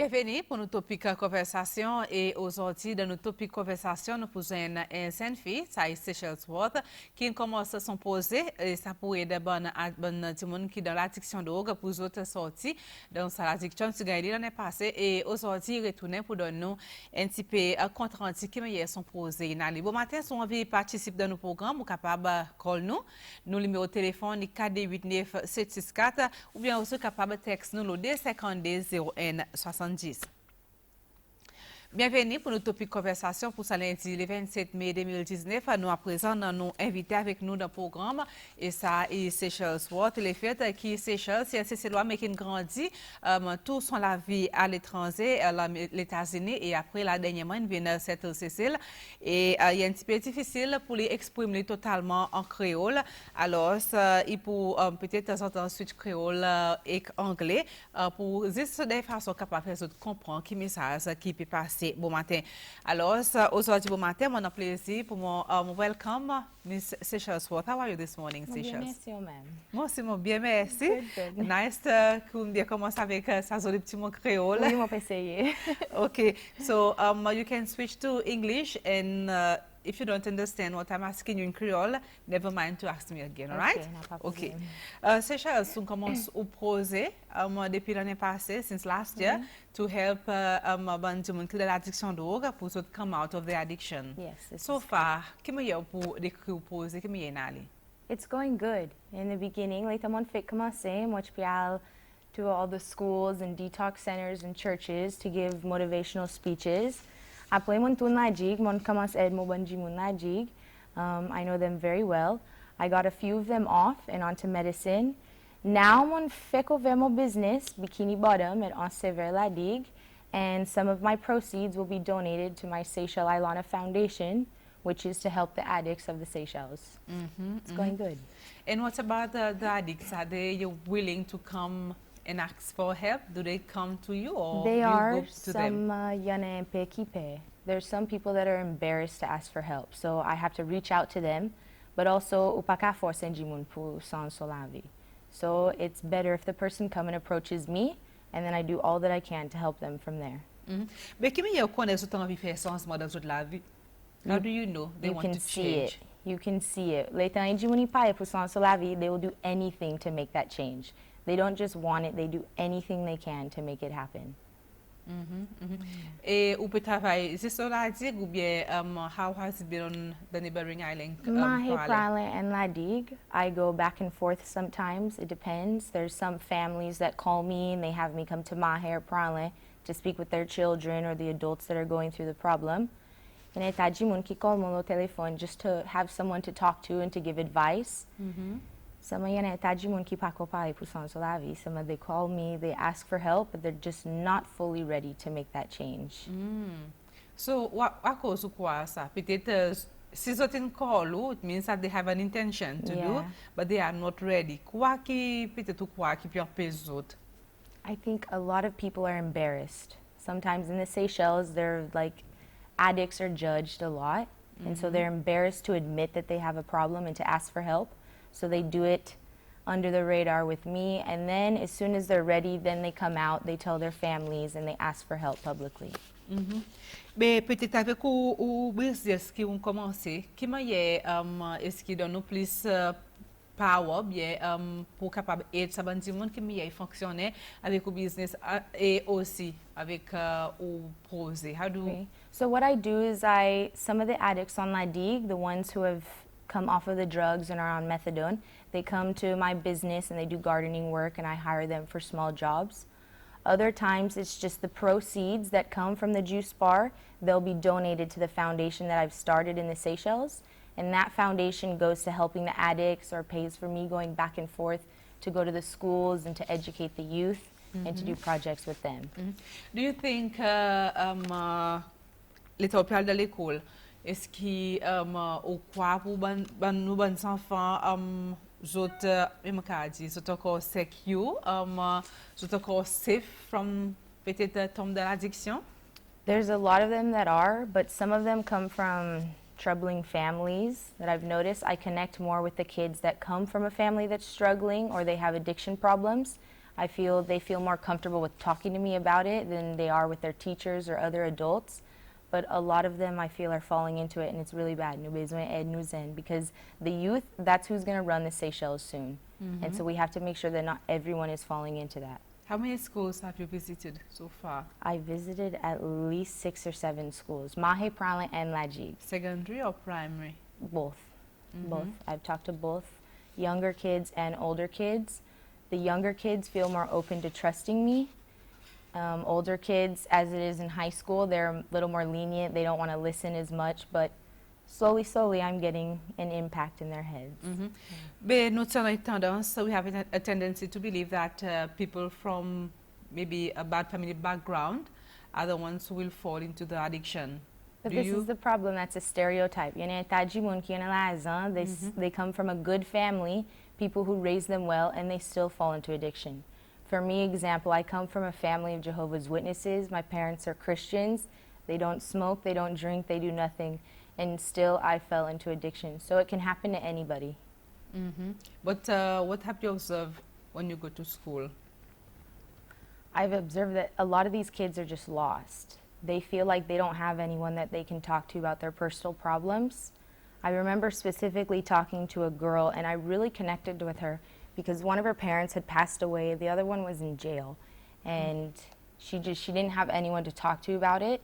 Bienvenue pour nos topics conversation et aujourd'hui dans nos topics conversation nous posons une jeune fille, ça est Seychelle qui commence à s'imposer et ça pourrait être bon qui dans l'addiction de drogue pour autres sorties donc ça l'addiction tu gagnes l'année passée et aujourd'hui retourner pour donner nous un petit peu compte rendu qui meilleur sont posés. Bon matin si on veut participer dans nos programmes ou capable call nous numéro de téléphone 489 764 ou bien aussi capable texte nous le 252 01 70. Bienvenue pour notre topic conversation pour ce lundi le 27 mai 2019. Nous à présent nous invité avec nous dans le programme et ça est Seychelle Swart. Le fait qui Seychelles, c'est loi mais qui grandit tout son la vie à l'étranger, les États-Unis et après la dernière mois il vient cette Cécile et il est un petit peu difficile pour les exprimer totalement en créole. Alors il pour peut-être de temps en temps switch créole et anglais pour juste de façon capable de comprendre qui message qui peut passer. Bon matin. Alors, aujourd'hui, bon matin, mon plaisir pour mon welcome, Miss Seychelle Swart. How are you this morning, Seychelles? Bien, merci, madame. Moi aussi, bien, merci. Good, good. Nice qu'on bien commence avec ça, le petit mot créole. Oui, on peut essayer. Okay, so you can switch to English and if you don't understand what I'm asking you in Creole, never mind to ask me again, all right? Okay, no problem. Okay. Seychelles, on commence au projet depuis l'année passée, since last year, to help people de l'addiction de drogue pour to come out of the addiction. Yes. So far, comment est pour décrire le projet, comment est allé? It's going good. In the beginning, like the fait commencer, moi je to all the schools and detox centers and churches to give motivational speeches. Après mon tourne la jig, mon commence à mo banji mon la jig. I know them very well. I got a few of them off and onto medicine. Now mon fait couvert mon business, Bikini Bottom, and on sévère la digue, and some of my proceeds will be donated to my Seychelle Ilana Foundation, which is to help the addicts of the Seychelles. It's going good. And what about the addicts? Are they willing to come and ask for help? Do they come to you or They you are go to them? There's some people that are embarrassed to ask for help, so I have to reach out to them, but also upaka force enjimun pour sans solavi. So it's better if the person come and approaches me, and then I do all that I can to help them from there. Mais qui me connaît ce temps de faire changement dans toute la vie? How do you know they want to change? You can see it. Later enjimuni paye pour sans solavi, they will do anything to make that change. They don't just want it, they do anything they can to make it happen. Et ou peut travailler, c'est ça la digue ou bien how has it been on the neighboring island? Island and La Digue, I go back and forth sometimes, it depends. There's some families that call me and they have me come to Maher Prale to speak with their children or the adults that are going through the problem. And etaji mun ki call mo telephone just to have someone to talk to and to give advice. Some of they call me, they ask for help, but they're just not fully ready to make that change. So, à cause de quoi ça? Peut-être si ils ont call, it means that they have an intention to do, but they are not ready. Quoi qui peut-être quoi qui peut empêcher autres? I think a lot of people are embarrassed. Sometimes in the Seychelles, they're like addicts are judged a lot, and so they're embarrassed to admit that they have a problem and to ask for help. So they do it under the radar with me, and then as soon as they're ready, then they come out, they tell their families, and they ask for help publicly. Mais peut-être avec ou business qui ont commencé, qui est-ce qui donne plus power bien pour capable aider ça bandi monde qui mieux fonctionner avec le business et aussi avec au projet. How do So what I do is some of the addicts on La Digue, the ones who have come off of the drugs and are on methadone, they come to my business and they do gardening work and I hire them for small jobs. Other times it's just the proceeds that come from the juice bar, they'll be donated to the foundation that I've started in the Seychelles, and that foundation goes to helping the addicts or pays for me going back and forth to go to the schools and to educate the youth and to do projects with them. Do you think l'état de l'école est-ce qui au quoi pour nos bons enfants encore secure encore safe from peut-être tombe de l'addiction? There's a lot of them that are, but some of them come from troubling families that I've noticed. I connect more with the kids that come from a family that's struggling or they have addiction problems. I feel they feel more comfortable with talking to me about it than they are with their teachers or other adults. But a lot of them I feel are falling into it, and it's really bad. Because the youth, that's who's going to run the Seychelles soon. And so we have to make sure that not everyone is falling into that. How many schools have you visited so far? I visited at least 6 or 7 schools, Mahe Pralan and Lajig. Secondary or primary? Both. Both. I've talked to both younger kids and older kids. The younger kids feel more open to trusting me. Older kids, as it is in high school, they're a little more lenient. They don't want to listen as much, but slowly, I'm getting an impact in their heads. But not so tendance, so we have a tendency to believe that people from maybe a bad family background are the ones who will fall into the addiction. But this is the problem. That's a stereotype. They come from a good family, people who raise them well, and they still fall into addiction. For me, example, I come from a family of Jehovah's Witnesses. My parents are Christians. They don't smoke, they don't drink, they do nothing. And still I fell into addiction. So it can happen to anybody. But what have you observed when you go to school? I've observed that a lot of these kids are just lost. They feel like they don't have anyone that they can talk to about their personal problems. I remember specifically talking to a girl, and I really connected with her because one of her parents had passed away, the other one was in jail, and she didn't have anyone to talk to about it.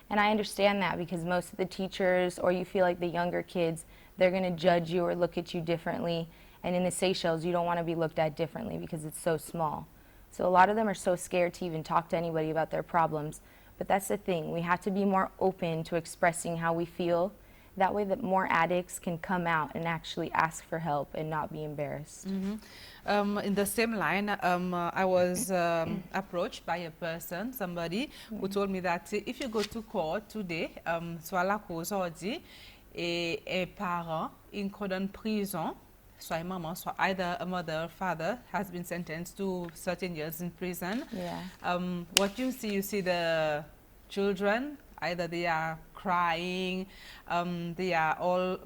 And I understand that because most of the teachers, or you feel like the younger kids, they're going to judge you or look at you differently. And in the Seychelles, you don't want to be looked at differently because it's so small. So a lot of them are so scared to even talk to anybody about their problems. But that's the thing. We have to be more open to expressing how we feel. That way that more addicts can come out and actually ask for help and not be embarrassed. In the same line, I was approached by a person, somebody, who told me that if you go to court today, soit la cause ordi, et un parent in cordon prison, soit maman, soit either a mother or father, has been sentenced to certain years in prison. What you see the children, either they are crying, they are all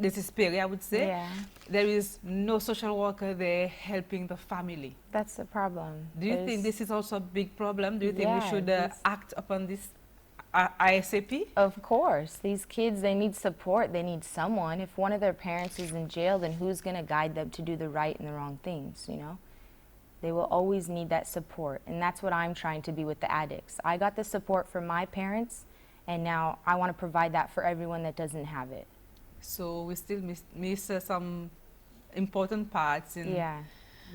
despair, I would say. There is no social worker there helping the family. That's the problem. Do you think this is also a big problem? Do you think we should act upon this ASAP? Of course. These kids, they need support. They need someone. If one of their parents is in jail, then who's going to guide them to do the right and the wrong things, you know? They will always need that support. And that's what I'm trying to be with the addicts. I got the support from my parents, and now I want to provide that for everyone that doesn't have it. So we still miss some important parts. The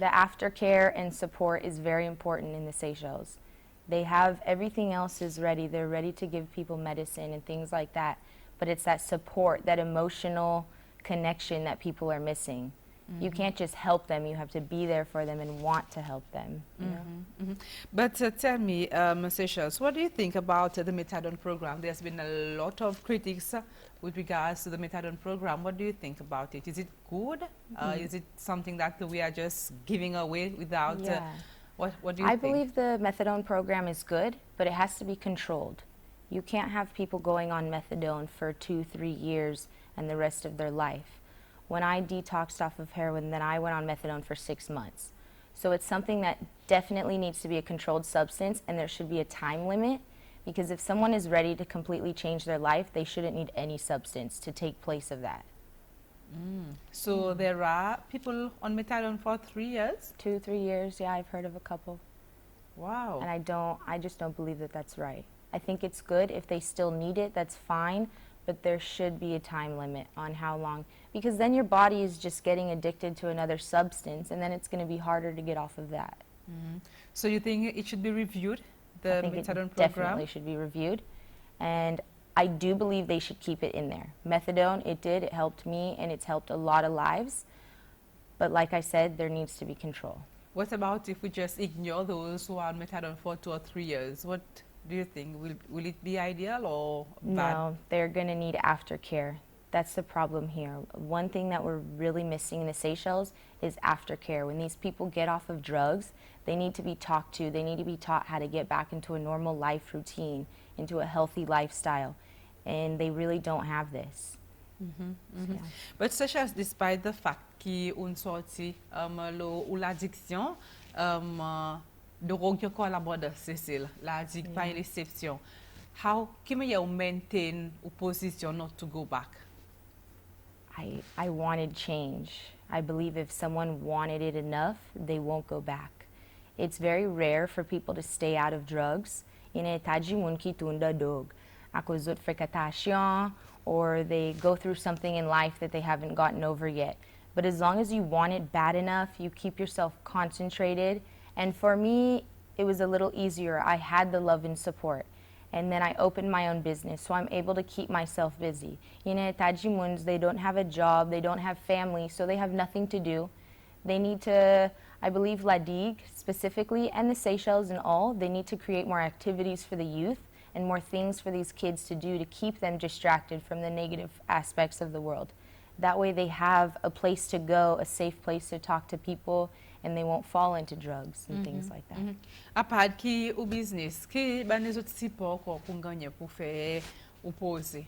aftercare and support is very important in the Seychelles. They have everything else is ready. They're ready to give people medicine and things like that. But it's that support, that emotional connection that people are missing. You can't just help them. You have to be there for them and want to help them. You know? But tell me, Seychelle, what do you think about the Methadone program? There's been a lot of critics with regards to the Methadone program. What do you think about it? Is it good? Is it something that we are just giving away without... what do you think? I believe the Methadone program is good, but it has to be controlled. You can't have people going on Methadone for 2-3 years and the rest of their life. When I detoxed off of heroin, then I went on methadone for 6 months. So it's something that definitely needs to be a controlled substance, and there should be a time limit, because if someone is ready to completely change their life, they shouldn't need any substance to take place of that. So there are people on methadone for 3 years? 2-3 years, yeah, I've heard of a couple. Wow. And I just don't believe that that's right. I think it's good. If they still need it, that's fine. But there should be a time limit on how long, because then your body is just getting addicted to another substance, and then it's going to be harder to get off of that. So you think it should be reviewed, the I think Methadone it program? definitely should be reviewed, and I do believe they should keep it in there. Methadone, it helped me, and it's helped a lot of lives, but like I said, there needs to be control. What about if we just ignore those who are on methadone for 2 or 3 years? What do you think? Will it be ideal or bad? No, they're going to need aftercare. That's the problem here. One thing that we're really missing in the Seychelles is aftercare. When these people get off of drugs, they need to be talked to. They need to be taught how to get back into a normal life routine, into a healthy lifestyle. And they really don't have this. But Seychelles, despite the fact qu'on sorti l'addiction, drogue que collabore, Cécile, la digue pas une exception. How can you maintain a position not to go back? I wanted change. I believe if someone wanted it enough, they won't go back. It's very rare for people to stay out of drugs. À cause de fréquentation, or they go through something in life that they haven't gotten over yet. But as long as you want it bad enough, you keep yourself concentrated. And for me, it was a little easier. I had the love and support. And then I opened my own business, so I'm able to keep myself busy. Tajimuns, they don't have a job, they don't have family, so they have nothing to do. They need to, I believe La Digue specifically, and the Seychelles and all, they need to create more activities for the youth and more things for these kids to do to keep them distracted from the negative aspects of the world. That way they have a place to go, a safe place to talk to people, and they won't fall into drugs and things like that. À part qui au business, qui ben les autres supports pour gagner pour faire opposer.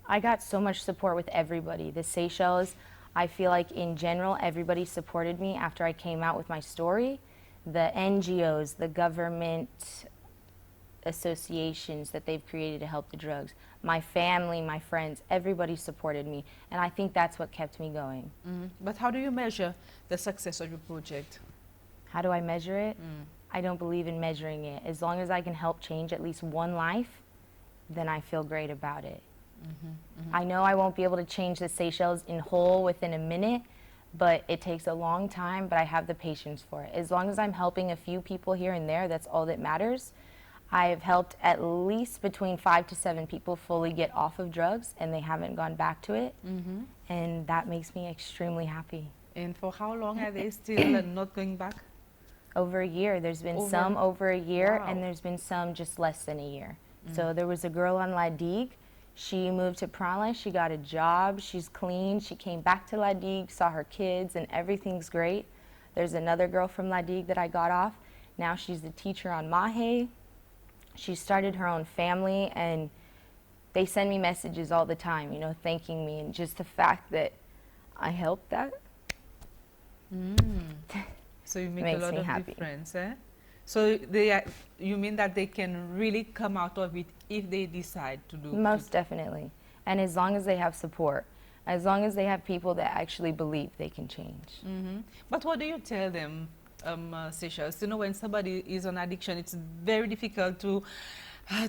I got so much support with everybody. The Seychelles, I feel like in general, everybody supported me after I came out with my story. The NGOs, the government associations that they've created to help the drugs, my family, my friends, everybody supported me. And I think that's what kept me going. But how do you measure the success of your project? How do I measure it? I don't believe in measuring it. As long as I can help change at least one life, then I feel great about it. I know I won't be able to change the Seychelles in whole within a minute, but it takes a long time, but I have the patience for it. As long as I'm helping a few people here and there, that's all that matters. I've helped at least between 5 to 7 people fully get off of drugs, and they haven't gone back to it, and that makes me extremely happy. And for how long are they still not going back? Over a year. There's been some over a year, Wow. and there's been some just less than a year. So there was a girl on La Digue. She moved to Prala, she got a job, she's clean, she came back to La Digue, saw her kids, and everything's great. There's another girl from La Digue that I got off. Now she's the teacher on Mahe. She started her own family, and they send me messages all the time, you know, thanking me, and just the fact that I helped that. So you make Makes a lot me of happy. difference, eh? So they are, you mean that they can really come out of it if they decide to do Most definitely. And as long as they have support, as long as they have people that actually believe they can change. But what do you tell them, Seychelles? You know, when somebody is on addiction, it's very difficult to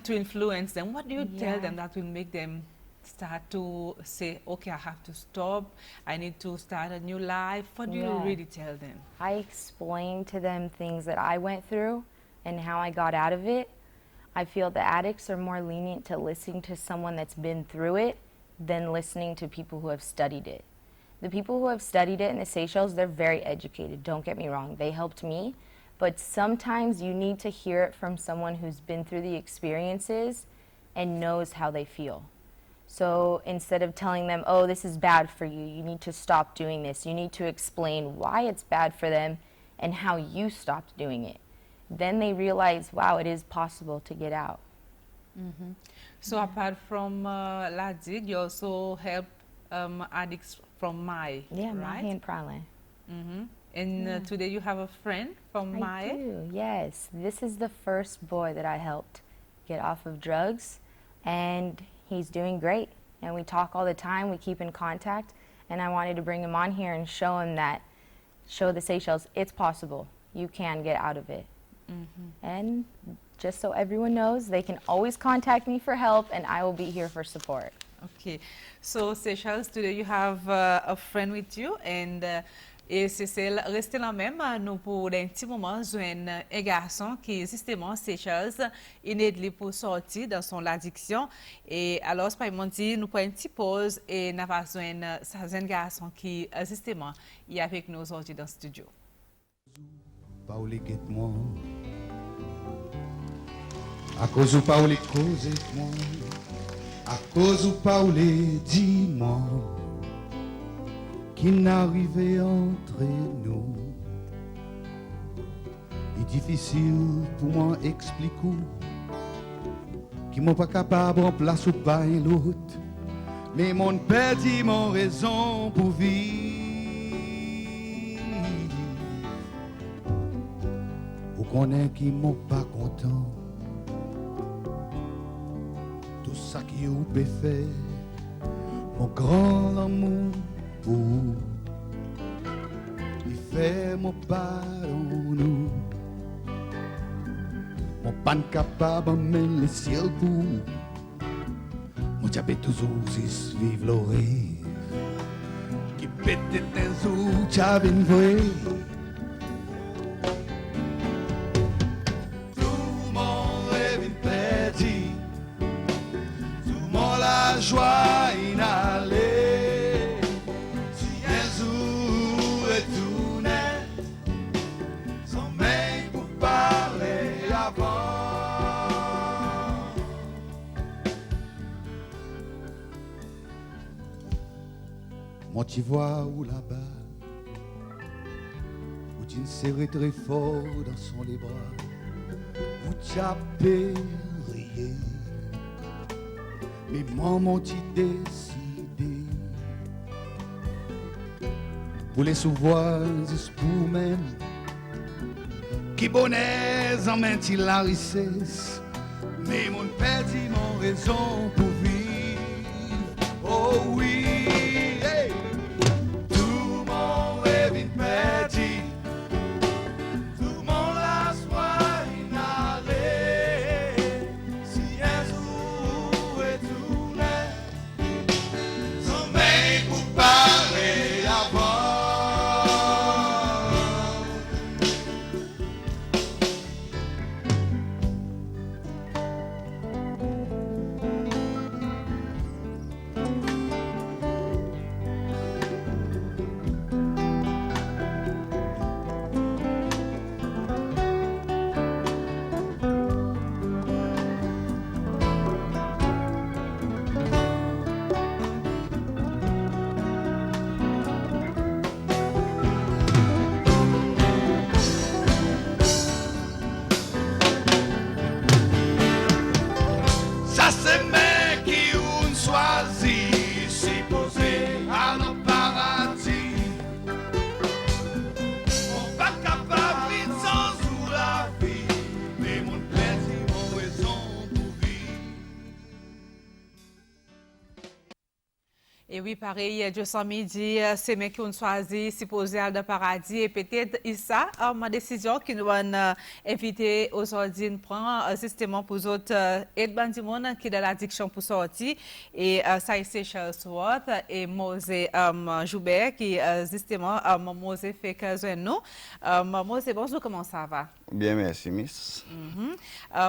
influence them. What do you tell Yeah. them that will make them start to say, okay, I have to stop, I need to start a new life? What do you Yeah. really tell them? I explain to them things that I went through and how I got out of it. I feel the addicts are more lenient to listening to someone that's been through it than listening to people who have studied it. The people who have studied it in the Seychelles, they're very educated, don't get me wrong. They helped me. But sometimes you need to hear it from someone who's been through the experiences and knows how they feel. So instead of telling them, oh, this is bad for you, you need to stop doing this, you need to explain why it's bad for them and how you stopped doing it. Then they realize, wow, it is possible to get out. So apart from La Digue, you also help addicts from Mai, Yeah, right? Mahe and Prale. And today you have a friend from I Mai. do, yes. This is the first boy that I helped get off of drugs, and he's doing great. And we talk all the time, we keep in contact, and I wanted to bring him on here and show him that, show the Seychelles, it's possible. You can get out of it. And just so everyone knows, they can always contact me for help, and I will be here for support. Okay, so Seychelles, today you have a friend with you, and et Cécile, restez là même, nous pour un petit moment joindre un garçon qui justement Seychelles, il aide pour sortir dans son addiction. Et alors, c'est pas mon dit, nous prenons une petite pause et nous allons joindre un garçon qui justement est avec nous aujourd'hui dans le studio. Pauli get moi. À cause ou Pauli cause moi. À cause ou Pauli dis-moi. Qui n'arrivait entre nous. Il est difficile pour moi expliquer. Qui m'ont pas capable en place ou pas un l'autre. Mais mon perdu mon raison pour vivre. connais qui m'ont pas content. Tout ça qui vous peut faire, mon grand amour pour vous. Il fait mon pardon nous. Mon pas capable de mettre le ciel pour. Mon diabète toujours si vivre le rêve. Qui pète des jours, j'avais une vraie. Joie inhalée, si un jour retournait, sans même pour parler avant. Moi tu vois où là-bas, où tu serrais très fort dans son les bras, où tu as périllé. Mais maman t'y décidé pour les souvoises pour même qui bonnet en main il la richesse mais mon perdit mon raison pour vivre. Oh oui, hey. Tout mon rêve est perdu, tout mon espoir inhalé. Si un jour retournait, sans même pour parler avant. Ça c'est mec qui on choisit, c'est posé à nos paradis. On pas capable de sans sous la vie, mais mon plaisir, mon raison pour vivre. Et oui, pareil, Dieu sans midi, c'est mes qui ont choisi, supposé à de paradis, et peut-être ça, ma décision qui nous a invité aujourd'hui, prend justement pour autres aides du monde qui est dans l'addiction pour sortir, et ça est Seychelle et Mose Joubert qui justement, Mose fait que nous. Mose, bonjour, comment ça va? Bien, merci, Miss.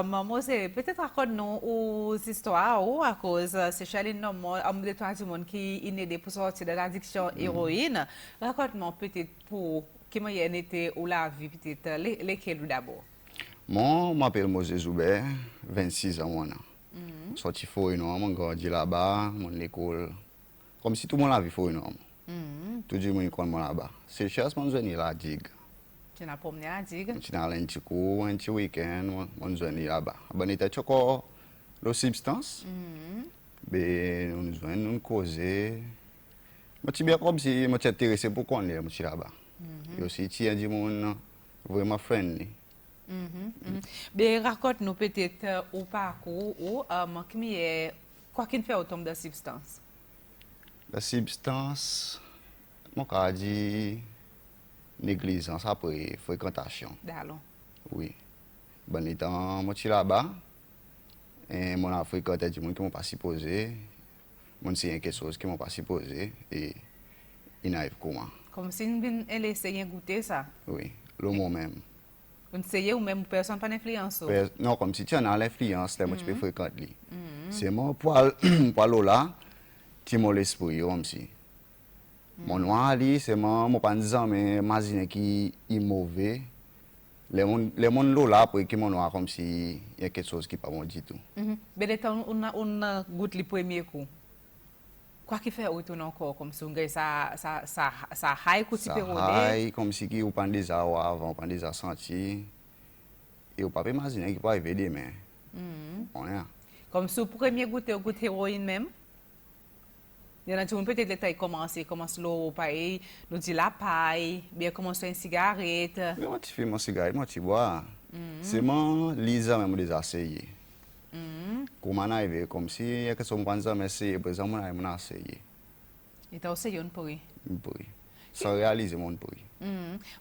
Mose, peut-être raconte-nous aux histoires ou à cause Seychelle de toi du monde qui est aidé pour sortir de l'addiction héroïne. Raconte-moi peut-être pour qui m'a été ou la vie peut-être lesquels d'abord. Moi, je m'appelle Mose Joubert, 26 ans. Moi, sorti fort énorme, grandi là-bas, mon école. Comme si tout le monde a vu fort énorme. Tout le monde connaît moi là-bas. Seychelles, mon zone la digue. Tu n'as pas mené à digue? Tu n'as un petit coup, un petit week-end, mon zone là-bas. Bon, il était encore la substance. Mais nous nous causer. Je suis bien comme si je suis intéressé pour qu'on est là-bas. Et aussi, il y a des gens vraiment friendly. Mais raconte-nous peut-être au parcours ou quoi qu'il fait autant de substance. La substance, mon cas dit négligence après fréquentation. D'accord. Oui. Bon, étant, je suis là-bas. Et mon a fréquenté des gens qui m'ont pas supposé. Mon c'est quelque chose qui m'ont pas supposé. Et il n'arrive comment. Comme si nous essayons de goûter ça. Oui, le mot même. Vous essayez ou même personne pas d'influence? Non, comme si tu as l'influence, là, moi tu peux fréquenter. C'est moi, pour aller là, tu m'as l'esprit, comme si. Mon noir, c'est moi, pas disant, mais imagine qui est mauvais. Les gens là, après, qui m'ont noir, comme si il y a quelque chose qui n'est pas bon du tout. Mais de temps, on goûte le premier coup. Quoi qu'il fait retourner encore, comme si on gagne ça high, coup de high, comme si on prend des heures avant, on prend des heures sentis. Et on ne peut pas imaginer qu'il peut arriver demain. Comme si au premier goûter, on goûte héroïne même. Il y en a qui peut-être l'état commence l'eau paille, nous dit la paille, bien commence une cigarette. Mais moi, tu fumes mon cigarette, moi, tu bois. C'est mon Lisa même des essayé. Comment on arrive comme si il y a quelque chose qu'on a essayé, par exemple, on a essayé. Et t'as aussi une pour Oui. Sans réaliser mon bruit.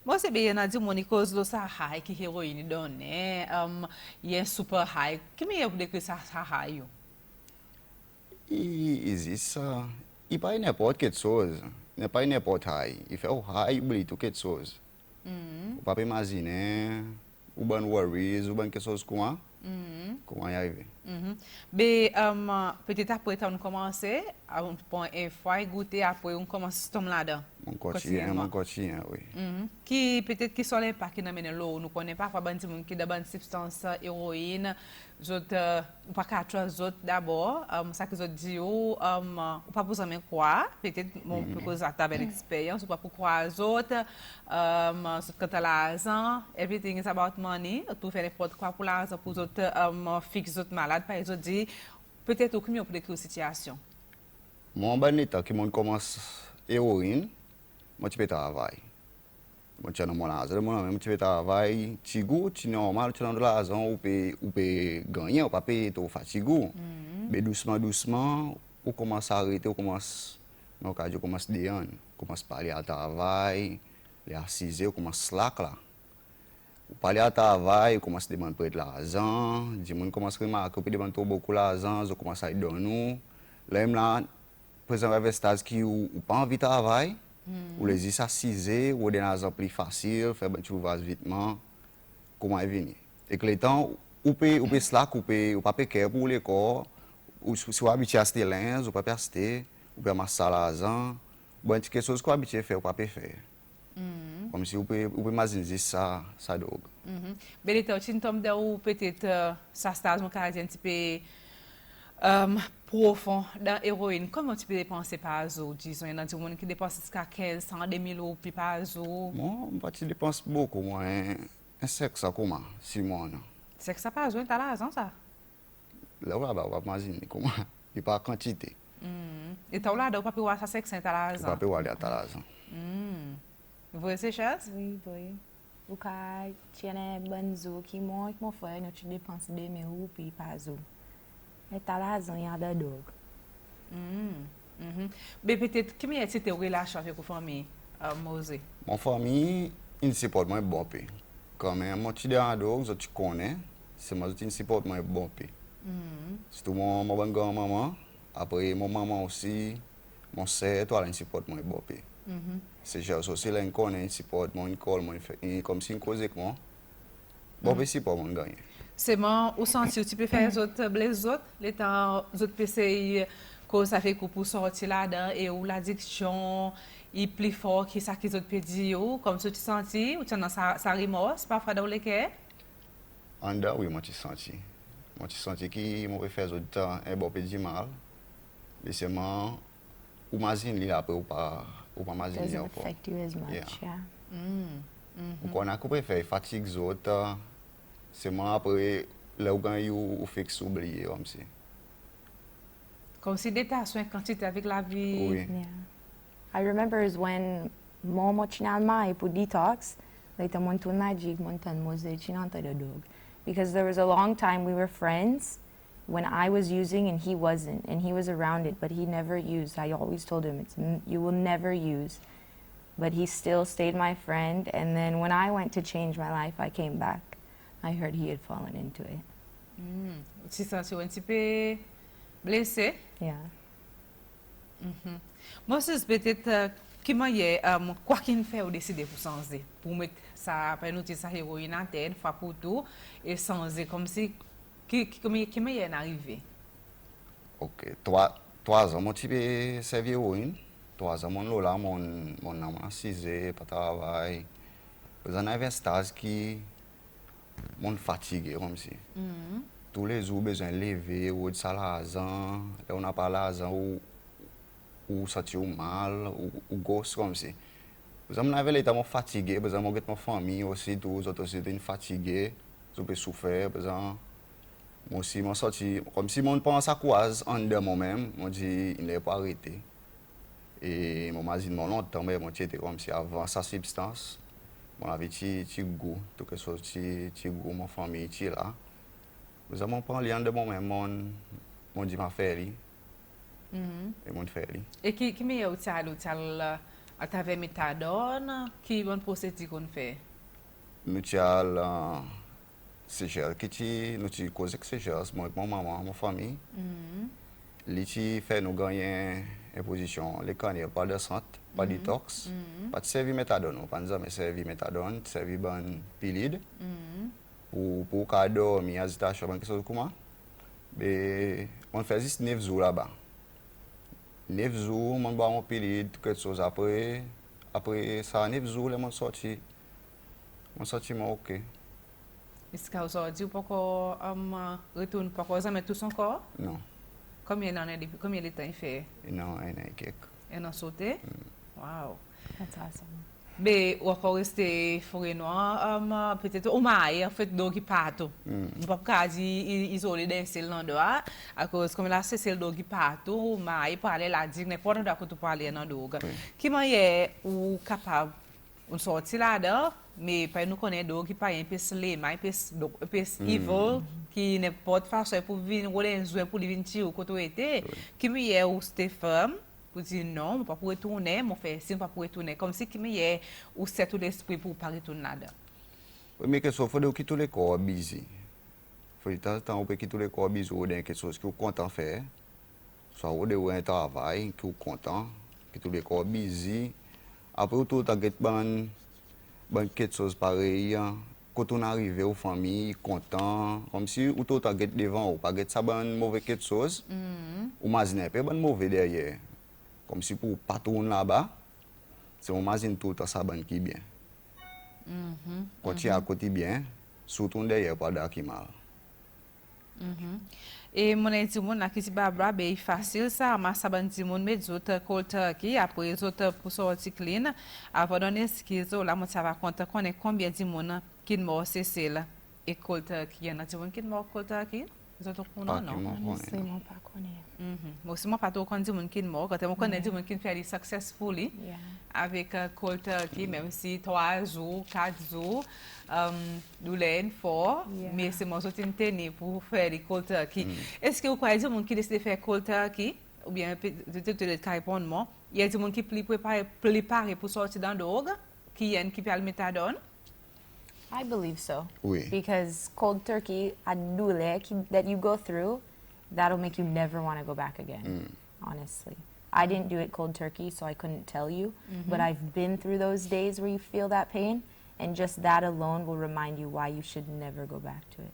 Moi, c'est bien, on a dit, mon cause de ça high qui héroïne donne, il y a super high. Comment est-ce que ça high? Il existe ça. Il pas n'importe quelle chose. Il n'est pas n'importe high. Il fait high, il oublie tout quelque chose. Vous pas imaginer, ou ben worries, ou ben quelque chose comment y arriver. Mais peut-être après, on commence, on prend un fois goûter, après on commence à tomber là-dedans. Mon quotidien, oui. Qui peut-être qui sont les pas qui n'amènent l'eau, nous connaissons pas quoi bandi monde qui da bandi substance héroïne, autres ou pas quatre autres d'abord, ça que je dis ou pas pour ça mais quoi, peut-être mon because à table expérience ou pas pour quoi autres quand à l'argent, everything is about money, tout faire n'importe quoi pour l'argent pour autres fixe autres malades par exemple dit peut-être au mieux pour décrire situation. Mon bon état qui commence héroïne, moi tu peux travailler. Moi tu as mon argent, moi même tu peux travailler, tu goûtes, tu normal, tu as de l'argent ou peut gagner ou pas payer ton fatigue. Mais doucement, on commence à arrêter, on commence à déranger, on commence à parler à travail, les assises, on commence slack là. On parle à travail, on commence à demander pour de l'argent, les gens commencent à remarquer qu'on demande beaucoup d'argent, on commence à donner nous. Là, par exemple, avec stage qui n'ont pas envie de travailler, ou les assises, ou des argent plus facile, faire un trouver vite, comment est venu. Et que les temps, ou peut slack, ou pas payer pour l'école, ou si vous habitué à acheter linge, ou pas acheter, ou peut amasser l'argent, bon, quelque chose qu'on habitué à faire, ou pas faire. Comme si vous pouvez imaginer ça dogue. Mais les temps, tu tombes ou peut-être ça stage mon caractère un petit peu profond dans l'héroïne. Comment tu peux dépenser par jour? Disons, il y a des gens qui dépensent jusqu'à 1500, 2000 euros par jour. Moi, je dépense beaucoup, moi, un sexe, comment, si moi, non. C'est que ça pas besoin, t'as l'argent, ça? Là, on va imaginer comment, il pas quantité. Et t'as là, pas pu voir ça, c'est que c'est t'as Il l'argent. pas voir l'argent. Vous voyez ces choses? Oui, oui. O cara tinha banzo que mon foi, não te dépense de mes roupies par jour. Et t'as raison, il y a de dog. Mais peut-être, comment est-ce que tu as une relation avec ta famille, Mose? Mon famille, il supporte moi bon peu. Quand même, mon petit dog, tu connais, c'est moi qui supporte moi bon peu. Surtout mon bonne grand-maman, après mon maman aussi, mon sœur, toi, il supporte moi bon peu. Seychelle aussi, là, il connaît, il supporte moi, il colle moi, comme si il cause avec moi. Bon peu supporte moi gagner. C'est moi, au sens où tu peux faire les autres, les temps, les autres PC, que ça fait pour sortir là-dedans, et où l'addiction est plus fort que ça qu'ils autres peut dire, comme ça tu sens, ou tu as ça remorse, parfois dans le cœur? En dedans, oui, moi, je sens. Moi, je sens que moi, je fais autre temps, un bon peu de mal. Mais c'est moi, ou imagine là après ou pas imaginer Doesn't pas. affect you as much, yeah. Ou qu'on a coupé faire fatigue autres, c'est moi après là où gagne ou fixe oublier comme ça. Comme si détachement quantité avec la vie. Oui. Yeah. I remember is when Momo chinalma pour detox, like the monton najig monton Mose chinanta the dog. Because there was a long time we were friends when I was using and he wasn't, and he was around it, but he never used. I always told him, you will never use. But he still stayed my friend, and then when I went to change my life, I came back. I heard he had fallen into it. Tu sens un petit peu blessé? Yeah. Moi, c'est peut-être quoi qu'il fait ou décider pour changer, pour mettre ça, pour nous dire ça héroïne en tête, fois pour tout, et changer comme si, comment est arrivé? Ok, 3 ans, moi, tu peux servir héroïne. 3 ans, mon là, mon âme assise, pas travail. Vous en avez un stage qui mon fatigué comme si. Tous les jours, besoin de lever, ou de l'argent, là on n'a pas l'argent, ou sentir mal, ou gosse comme si. Vous avez l'état fatigué, vous avez ma famille aussi, tous les autres aussi fatigués, je peux souffrir, moi aussi, moi sorti, comme si mon pense à quoi en dedans moi-même, moi dit il n'est pas arrêté. Et moi imagine mon longtemps, mais moi j'étais comme si avant sa substance, mon avis, petit goût, tout que chose, petit goût, mon famille, petit là. Nous avons parlé en de moi-même, mon dit m'a fait, et mon fait. Et qui me au tal à travers Methadone, qui bon procédé qu'on fait? Nous avons Seychelle, nous avons causé que Seychelle, moi et mon maman, ma famille. Li fait nous gagner une position, les canaux, pas de centre, pas de detox, pas de service méthadone, pas de service méthadone, service ban pilide, pour qu'à dormir, agitation, quelque chose comme ça. Mais on fait juste 9 jours là-bas. 9 jours, on va en pilide, quelque chose après ça, 9 jours, on sorti, ok. Est-ce qu'aujourd'hui, pourquoi retourne, pourquoi ça met tout son corps? Non. Combien de temps il fait? Non, un quelque. Un an sauté? Wow. That's awesome. Mais ou encore rester forêt noire, peut-être au maïs, en fait, donc il part. On peut pas dire isolé d'un seul endroit, à cause comme là c'est le dog qui part, au maïs parler la dire n'importe où tu parler dans dog. Qui est ou capable on sortir là-dedans, mais pas nous connaît dog qui pas un peu slime, un peu evil, qui n'importe façon pour venir ou les jouer pour venir tirer au côté était, qui est ou Stéphane pour dire non, je ne peux pas retourner, je fais si je ne peux pas retourner. Comme si il y a ou c'est tout l'esprit pour ne pas retourner là-dedans. Oui, mais que ce soit, il faut quitter les corps busy. Il faut que tu quitter les corps busy ou quelque chose que vous content de faire. Soit vous avez un travail que vous content, quitter les corps busy. Après, vous avez quelque chose pareil. Quand on arrive aux familles, content, comme si vous avez devant, vous n'avez pas mauvais quelque chose. Ou imaginez pas mauvais derrière. Comme si pour pas tourner là-bas, c'est on imagine tout le temps ça qui est bien. Quand tu es à côté bien, surtout derrière pas d'avoir qui mal. Et mon intime là qui Barbara ben facile ça mais ça ban dit mon met autres cold turkey après les autres pour sortir clean avant donner ce qu'ils ont là moi ça va compter connaît combien de monde qui mort c'est là et cold turkey il y en a des qui mort cold turkey ils ont tout non Honestly, moi pas connais. moi aussi moi pas tout connais monde qui mort quand on connaît des monde qui fait successfully avec cold turkey même si 3 jours 4 jours douleur fort mais c'est moi qui tenir pour faire les cold turkey. Est-ce que vous croyez des monde qui décide de faire cold turkey ou bien peut-être répondre moi il y a des monde qui préparé pour sortir dans drogue qui peut le méthadone? I believe so. Oui. Because cold turkey, adule that you go through, that'll make you never want to go back again. Honestly, I didn't do it cold turkey, so I couldn't tell you. But I've been through those days where you feel that pain, and just that alone will remind you why you should never go back to it.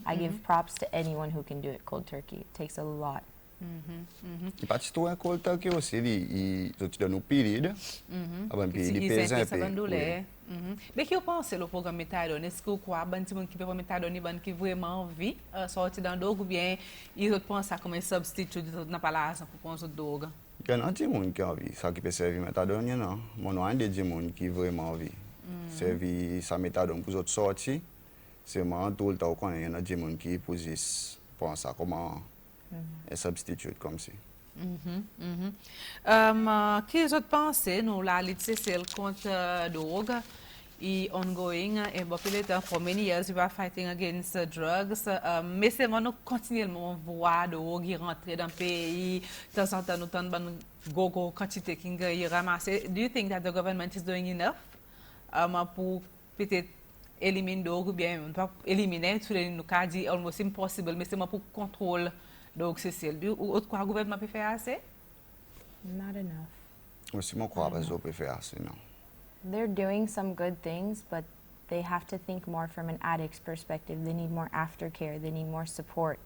I give props to anyone who can do it cold turkey. It takes a lot. E pas tout un cold turkey aussi, il te donne une période, avant période pèse un peu. Mais que vous pensez le programme Methadone? Est-ce que vous croyez que les gens qui peuvent Methadone qui vraiment envie de sortir dans drogue ou bien ils pensent ça comme un substitut dans pas la raison pour prendre autre drogue? Il y a des gens qui ont envie, ça qui peut servir Methadone, non. Moi, non, il y a des gens qui vraiment envie. Servir sa Methadone pour autres sortir, c'est vraiment tout le temps qu'on il y a des gens qui pensent ça comme un substitut comme ça. Qu'est-ce que vous pensez, nous, la lutte Seychelle contre drogue est ongoing et for many years we are fighting against drugs. Mais c'est nous continuellement voir drogue rentrer dans le pays, de temps en temps nous avons une quantité qui est ramassée. Do you think that the government is doing enough pour peut-être éliminer drogue ou bien pas éliminer, tout le monde a dit almost impossible, mais c'est pour contrôler donc Cécile, ou quoi le gouvernement peut faire assez? Not enough. Aussi, moi, je crois pas que peut faire assez, non. They're doing some good things, but they have to think more from an addict's perspective. They need more aftercare. They need more support.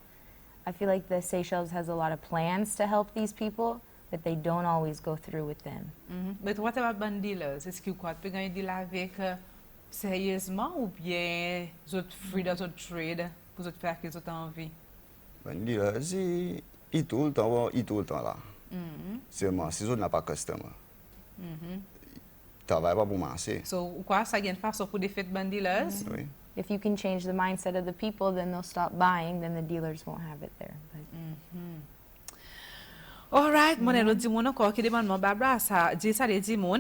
I feel like the Seychelles has a lot of plans to help these people, but they don't always go through with them. But what about band dealers? Est-ce que vous croyez que vous avez deal avec sérieusement ou bien vous êtes free dans votre trade pour vous faire que vous avez envie? Ben, il est tout le temps là. C'est moi, si je n'ai pas de customer. Travaille pas pour marcher. So, quoi, ça gagne façon pour des fêtes band dealers? Oui. If you can change the mindset of the people, then they'll stop buying, then the dealers won't have it there. All right, mon dit mon encore qui demande mon Barbara ça dit ça les dit mon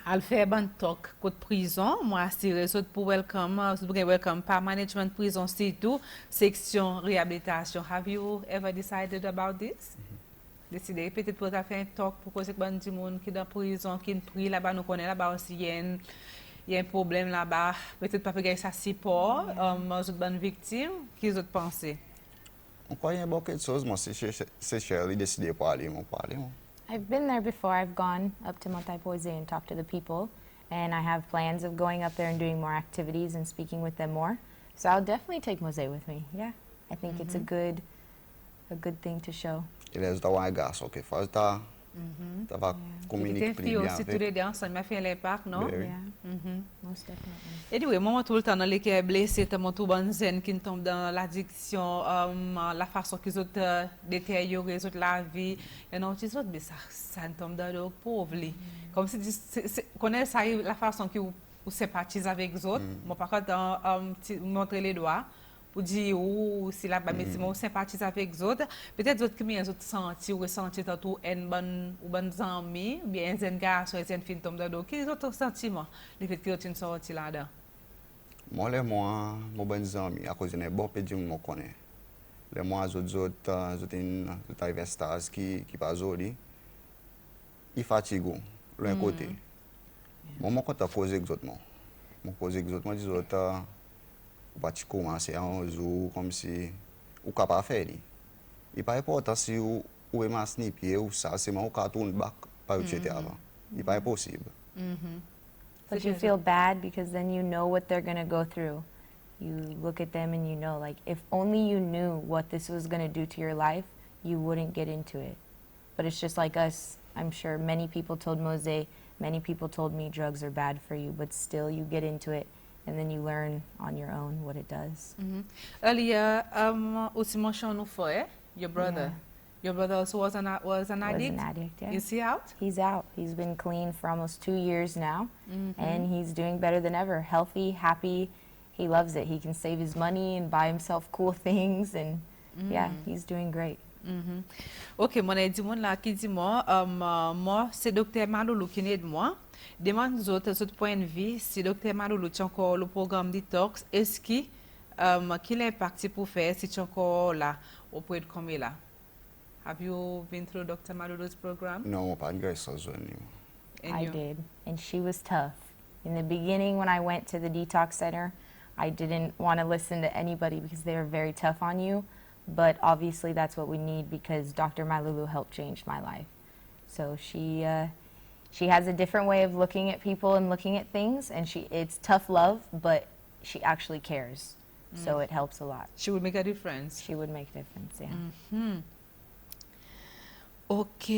al fait ban talk côté prison, moi assurer les autres pour welcome par management prison c'est tout section réhabilitation. Have you ever decided about this? Décider peut-être pour faire un talk pour causer ban du monde qui dans prison qui pris là-bas nous connaît là-bas aussi il y a un problème là-bas, peut-être pas gagner ça support aux bonnes victimes, qui autres penser? On croit beaucoup de choses, moi Seychelle, il décidé pour aller, mon parler. I've been there before. I've gone up to Montaipose and talked to the people, and I have plans of going up there and doing more activities and speaking with them more. So I'll definitely take Mose with me. Yeah, I think it's a good thing to show. Il est dans un gars, ok, faut ça va communiquer plus bien aussi tous les deux ensemble, m'a fait l'impact, non? Yeah, most definitely. Anyway, moi tout le temps dans l'équipe blessé, t'as mon tout bon zen qui tombe dans l'addiction, la façon qu'ils ont détérioré les autres la vie, et non, ils autres, mais ça tombe dans le pauvre. Comme si connaît ça la façon que vous sympathisez avec les autres, moi par contre montrer les doigts. Pour dire ou si la mais si moi sympathise avec les autres, peut-être d'autres qui les autres senti ou ressenti tantôt un bon ami, ou bien un garçon, un fille tombe dedans, qui les autres sentiments, le fait que tu sorti là-dedans. Moi mon bon ami à cause de bon petit me connaît. Les moi autres investisseurs qui pas joli, ils fatiguent l'un côté. Moi quand t'as causé exactement. Mon causé exactement des autres pas commencer un jour comme si ou capable faire il pas important si ou est ma sniper ou ça c'est mon cartoon back par j'étais avant il pas impossible. But you feel bad because then you know what they're going to go through. You look at them and you know, like, if only you knew what this was going to do to your life, you wouldn't get into it. But it's just like us. I'm sure many people told Mose, many people told me drugs are bad for you, but still you get into it. And then you learn on your own what it does. Earlier, aussi mentionné your brother. Yeah. Your brother also was an addict? Was an addict, yeah. Is he out? He's out. He's been clean for almost 2 years now, and he's doing better than ever. Healthy, happy. He loves it. He can save his money and buy himself cool things, and yeah, he's doing great. Ok, mon a dit mon là qui dit moi c'est docteur Maloulou qui aide moi. Demande autres points de vue si docteur Maloulou tient encore le programme detox, est-ce qu'il impact pour faire si tu encore là auprès de comme là? Have you been through Dr. Maloulou's program? Non, pas de grâce I did, and she was tough. In the beginning, when I went to the detox center, I didn't want to listen to anybody because they were very tough on you. But obviously, that's what we need because Dr. Maloulou helped change my life. So she has a different way of looking at people and looking at things, and it's tough love, but she actually cares. So it helps a lot. She would make a difference. She would make a difference, yeah. Ok,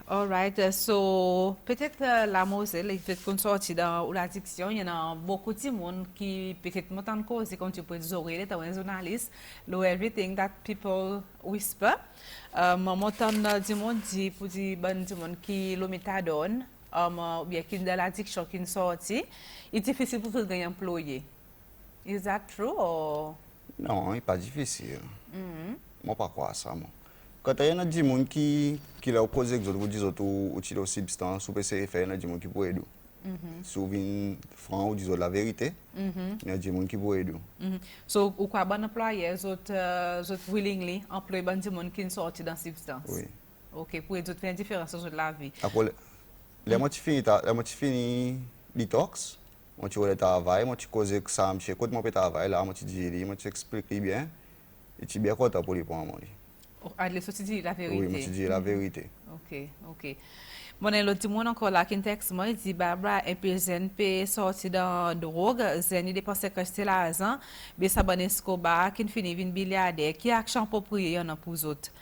all right. So, peut-être la Mose, le fait qu'on sortit dans l'addiction, il y a beaucoup de monde qui peut-être m'entend cause, comme tu peux dire, il est un journaliste, everything that people whisper. M'entend du monde dit pour dire bon du monde qui le Methadone, ou bien qui dans l'addiction qui sorti, il est difficile pour trouver un employé. Is that true or? Non, il pas difficile. Moi pas croire ça moi. Quand il y a des gens qui leur causent des autres, des autres utilisent substances, ou peut faire il y a des gens qui peuvent aider. Souvent franc ou disent la vérité, il y a des gens qui peuvent aider. So, ou quoi bon employé, autres willingly employer des gens qui sortent dans substance. Oui. Ok, pour les autres faire une différence dans la vie. Après, les mots fini detox, moi tu vas travailler, moi tu causes que ça, je côté moi peut travailler là, moi tu dis, moi tu expliques bien, et tu bien content pour lui pour moi. Les sorties dit la vérité. Oui, moi tu dis la vérité. Ok. Mon l'autre monde encore là qui texte moi il dit Barbara et puis zen peut sortir dans drogue, zen il dépense que c'est l'argent, mais ça bon escobar qui finit vinn milliardaire qui action approprié en pour les autres.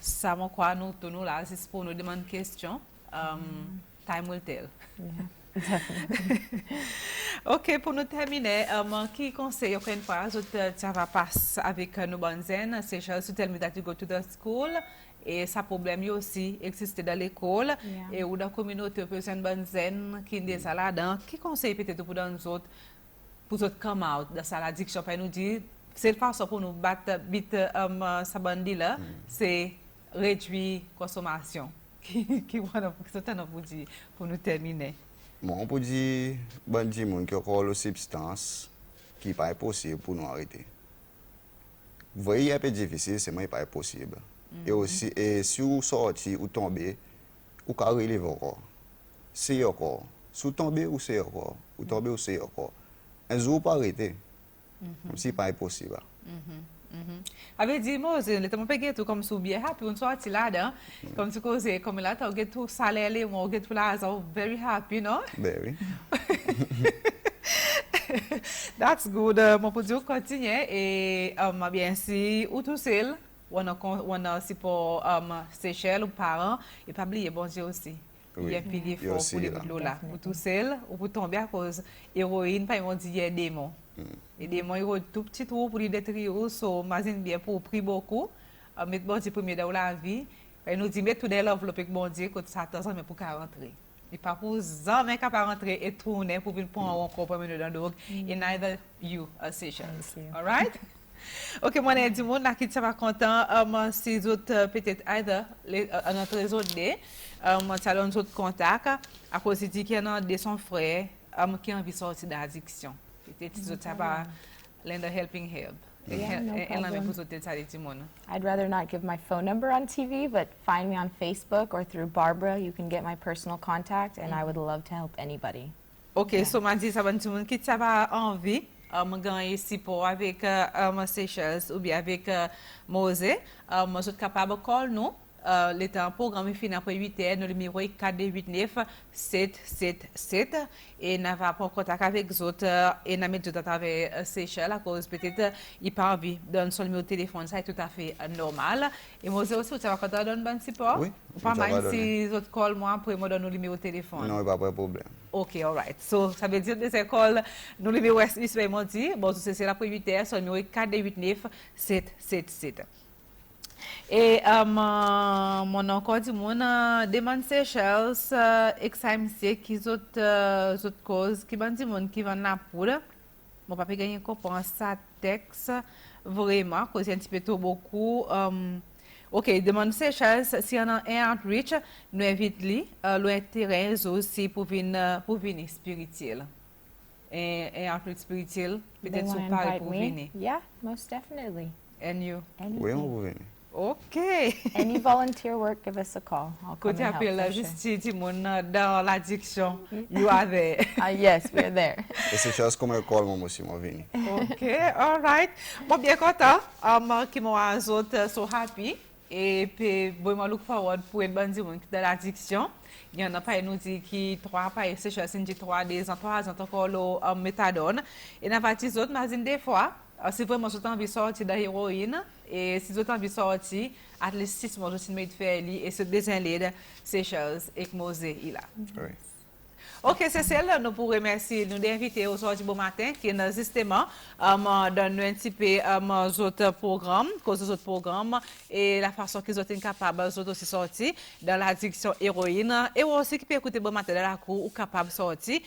Ça moi quoi nous là c'est pour nous demander question. Time will tell. Yeah. Ok, pour nous terminer, qui conseille encore une fois, tu vas passer avec nos bonnes zen, c'est juste tell me that you go to the school, et ça problème aussi existe dans l'école, et ou dans la communauté, peut-être une bonne zen qui est déjà là-dedans, qui conseille peut-être pour nous autres, pour nous come out de ça l'addiction, pour nous dire, c'est le façon pour nous battre, ça bandit là, c'est réduire consommation, qui va nous dire pour nous terminer. Bon, pour dire, bon, dis moun qui a encore une substance qui n'est pas possible pour nous arrêter. Vous voyez, un peu difficile, c'est pas possible. Et aussi, et si vous sortez ou tombez, vous pouvez relever encore. C'est encore. Si vous tombez, ou c'est encore. Vous tombez, ou c'est encore. Un jour, vous pouvez arrêter. Comme si pas possible. Avait dit Mose, le temps pas tout comme sous bien happy on sorti là dedans comme tu cause comme là tu get tout salaire les mois get tout là so very happy no Very. That's good. Mon pour dire continuer et bien si ou tout seul on si pour Seychelles ou parents et pas oublier bon Dieu aussi. Il y a pilier fort pour les boulots là. Ou tout seul ou pour tomber à cause héroïne pas ils dit il y a démon. Et des mots, ils tout petit trou pour les détruire, so imagine bien pour prix beaucoup, mettre bon Dieu premier dans la vie, et nous dit mettre tout dans l'enveloppe avec bon Dieu, que ça t'attend mais pour qu'à rentrer. Et pas pour jamais qu'à rentrer et tourner pour venir prendre encore pour mener dans l'eau, et neither you are Seychelles. All right? Ok, moi, je dis, mon qui ça va content, si autres peut-être either notre réseau de, moi, ça donne autres contacts, à cause de qu'il y a de son frère qui a envie de sortir d'addiction. Peut-être ça va lend a helping hand. Yeah, no problem. I'd rather not give my phone number on TV, but find me on Facebook or through Barbara. You can get my personal contact, and I would love to help anybody. Okay, so m'a dit ça va tout le monde qui ça va envie gagner support avec Seychelles ou bien avec Mose, moi je suis capable de call nous. Le temps programme fini après 8 heures, le numéro est 489 777 et nous va prendre contact avec les autres et nous mettons tout avec Seychelles à cause peut-être il pas envie donner son numéro de téléphone, ça est tout à fait normal. Et moi aussi, ça va quand donner bon support. Oui. Pas mal si les autres call moi après me donner le numéro de téléphone. Non, pas de problème. Ok, all right. So, ça veut dire que ces calls, nous le numéro est m'a dit, bon, c'est là pour 8 heures, son numéro est 489 777. Et mon encore dit mon demande Seychelles examiner qui autres causes qui ban dit mon qui vend la poudre mon papa gagner comprendre ça texte vraiment cause un petit peu trop beaucoup OK demande Seychelles si on a un outreach nous invite lui l'intérêt aussi pour venir spirituel et outreach spirituel peut-être sur Paris pour venir. Yeah, most definitely. And you? Oui, on peut venir. Okay. Any volunteer work, give us a call. I'll come Côté and help appel for sure. justice dans l'addiction. You are there. Yes, we're there. Et c'est chose comme un call, moi aussi, moi venir. Okay, all right. Bon, bien content. Qui m'ont autres so happy. Et puis, vraiment look forward pour une bonne monde dans l'addiction. Il y en a pas nous dit qui 3 pas c'est chose dit 3 des ans 3 ans encore le Methadone. Et n'a pas dit autres mais des fois si vraiment je envie de sortir de l'héroïne et si je envie de sortir, à least 6 mois je suis de faire et ce dessin de Seychelles et Mose il a. Oui. Ok, c'est celle nous pour remercier nous d'inviter aujourd'hui bon matin qui est justement dans un petit peu autres programmes, cause des autres programmes et la façon qu'ils sont capables autres aussi sortir dans l'addiction héroïne et aussi qui peut écouter bon matin dans la cour ou capable sortir.